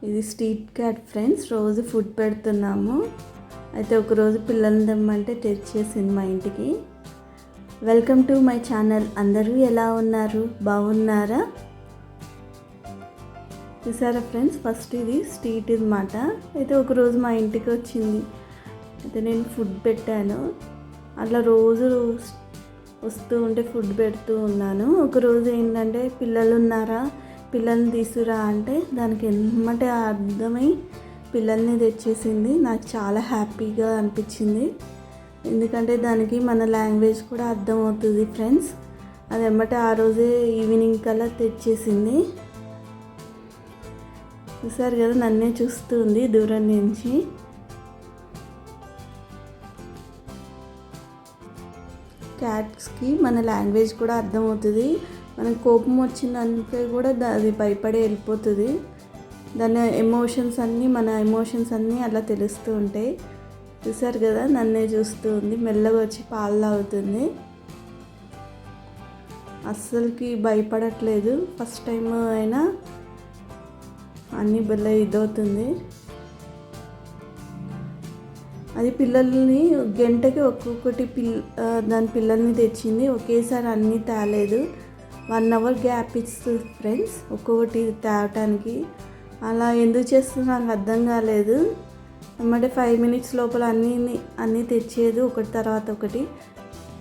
ఇది street cat friends. రోజు food పెడుతున్నాము. అయితే ఒకరోజు పిల్లల్ని తెమ్మంటే తెచ్చేసింది మా ఇంటికి. Welcome to my channel. అందరూ ఎలా ఉన్నారు? బాగున్నారా? చూసారా ఫ్రెండ్స్, ఫస్ట్ ఇది స్ట్రీట్ అన్నమాట. అయితే ఒకరోజు మా ఇంటికి వచ్చింది. అయితే నేను ఫుడ్ పెట్టాను. అట్లా రోజు వస్తూ ఉంటే ఫుడ్ పెడుతూ ఉన్నాను. ఒకరోజు ఏంటంటే పిల్లలు ఉన్నారా, పిల్లల్ని తీసుకురా అంటే దానికి ఎమ్మటే అర్థమై పిల్లల్ని తెచ్చేసింది. నాకు చాలా హ్యాపీగా అనిపించింది. ఎందుకంటే దానికి మన లాంగ్వేజ్ కూడా అర్థమవుతుంది ఫ్రెండ్స్. అది ఎమ్మటే ఆ రోజే ఈవినింగ్ కల్లా తెచ్చేసింది. చూసారు కదా, నన్నే చూస్తుంది దూరం నుంచి. క్యాట్స్కి మన లాంగ్వేజ్ కూడా అర్థమవుతుంది. మనకు కోపం వచ్చిందంటే కూడా అది భయపడి వెళ్ళిపోతుంది. దాని ఎమోషన్స్ అన్నీ, మన ఎమోషన్స్ అన్నీ అలా తెలుస్తూ ఉంటాయి. చూసారు కదా, నన్నే చూస్తూ ఉంది. మెల్లగా వచ్చి పాలు తాగుతుంది. అస్సలకి భయపడట్లేదు. ఫస్ట్ టైం అయినా అన్నీ బల్ల ఇదవుతుంది. అది పిల్లల్ని గంటకి ఒక్కొక్కటి దాని పిల్లల్ని తెచ్చింది. ఒకేసారి అన్నీ తేలేదు. 1 అవర్ గ్యాప్ ఇస్తుంది ఫ్రెండ్స్ ఒక్కొక్కటి తేవటానికి. అలా ఎందుకు చేస్తుందో నాకు అర్థం కాలేదు. అంటే 5 మినిట్స్ లోపల అన్నీ తెచ్చేది, ఒకటి తర్వాత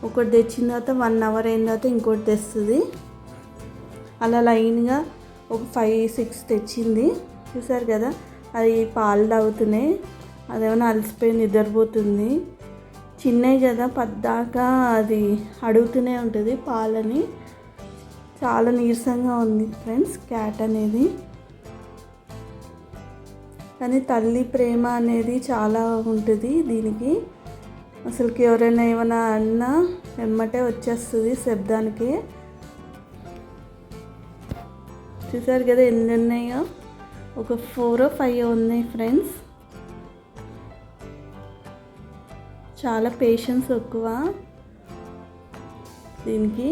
ఒకటి తెచ్చిన తర్వాత 1 అవర్ అయిన తర్వాత ఇంకోటి తెస్తుంది. అలా లైన్గా ఒక 5-6 తెచ్చింది. చూసారు కదా, అది పాలు తాగుతున్నాయి. అదేమన్నా అలసిపోయి నిద్రపోతుంది. చిన్నవి కదా, పద్దాకా అది అడుగుతూనే ఉంటుంది పాలని. చాలా నీరసంగా ఉంది ఫ్రెండ్స్ క్యాట్ అనేది. కానీ తల్లి ప్రేమ అనేది చాలా ఉంటుంది దీనికి. అసలుకి ఎవరైనా ఏమైనా అన్నా వెమ్మటే వచ్చేస్తుంది శబ్దానికి. చూసారు కదా ఎన్ని ఉన్నాయో, ఒక 4-5 ఉన్నాయి ఫ్రెండ్స్. చాలా పేషెన్స్ ఎక్కువ దీనికి.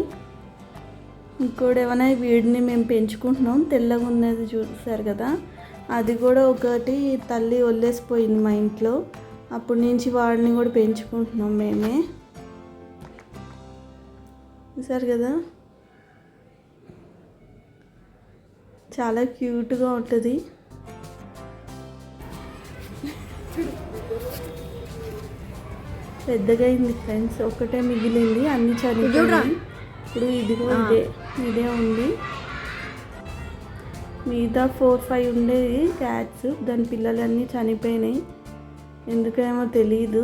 ఇంకోటి ఏమైనా వీడిని మేము పెంచుకుంటున్నాం, తెల్లగా ఉన్నది చూసారు కదా, అది కూడా ఒకటి తల్లి వదిలేసిపోయింది మా ఇంట్లో. అప్పటి నుంచి వాడిని కూడా పెంచుకుంటున్నాం మేమే. చూసారు కదా, చాలా క్యూట్గా ఉంటుంది. పెద్దగా అయింది ఫ్రెండ్స్. ఒకటే మిగిలింది, అన్ని చనిపోయాయి. ఇప్పుడు ఇదే ఉంది. మిగతా 4-5 ఉండేది క్యాట్స్, దాని పిల్లలన్నీ చనిపోయినాయి. ఎందుకేమో తెలీదు.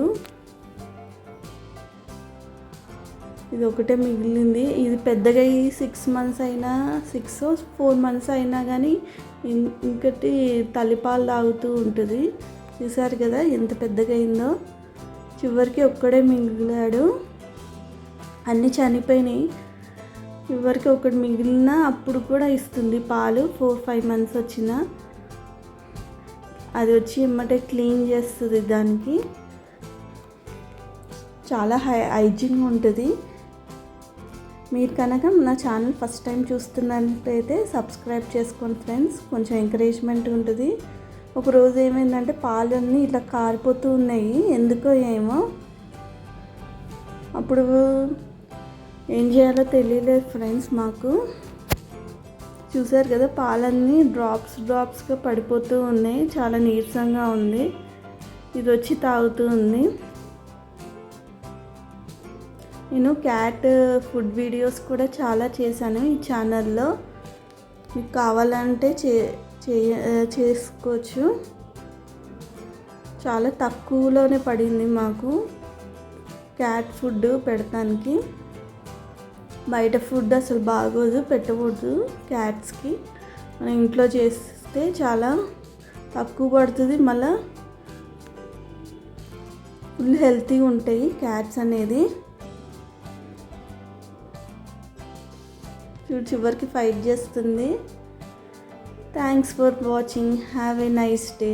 ఇది ఒకటే మిగిలింది. ఇది పెద్దగా 6 మంత్స్ అయినా, 6-4 మంత్స్ అయినా కానీ ఇంకటి తల్లిపాలు తాగుతూ ఉంటుంది. చూసారు కదా ఎంత పెద్దగా అయిందో. చివరికి ఒక్కడే మిగిలాడు, అన్నీ చనిపోయినాయి. చివరికి ఒకటి మిగిలిన అప్పుడు కూడా ఇస్తుంది పాలు. 4-5 మంత్స్ వచ్చిన అది వచ్చి ఎమ్మటే క్లీన్ చేస్తుంది. దానికి చాలా హైజీన్గా ఉంటుంది. మీరు కనుక నా ఛానల్ ఫస్ట్ టైం చూస్తున్నట్లయితే సబ్స్క్రైబ్ చేసుకోండి ఫ్రెండ్స్. కొంచెం ఎంకరేజ్మెంట్ ఉంటుంది. ఒకరోజు ఏమైందంటే పాలన్నీ ఇట్లా కారిపోతూ ఉన్నాయి, ఎందుకో ఏమో. అప్పుడు ఏం చేయాలో తెలియలేదు ఫ్రెండ్స్ మాకు. చూసారు కదా, పాలన్నీ డ్రాప్స్గా పడిపోతూ ఉన్నాయి. చాలా నీరసంగా ఉంది. ఇది వచ్చి తాగుతూ ఉంది. నేను క్యాట్ ఫుడ్ వీడియోస్ కూడా చాలా చేశాను ఈ ఛానల్లో. మీకు కావాలంటే చేసుకోవచ్చు. చాలా తక్కువలోనే పడింది మాకు క్యాట్ ఫుడ్ పెడతానికి. బయట ఫుడ్ అసలు బాగోదు, పెట్టకూడదు క్యాట్స్కి. మనం ఇంట్లో చేస్తే చాలా తక్కువ పడుతుంది. మళ్ళీ ఫుల్ హెల్తీగా ఉంటాయి క్యాట్స్ అనేది. చివరికి ఫైట్ చేస్తుంది. Thanks for watching. Have a nice day.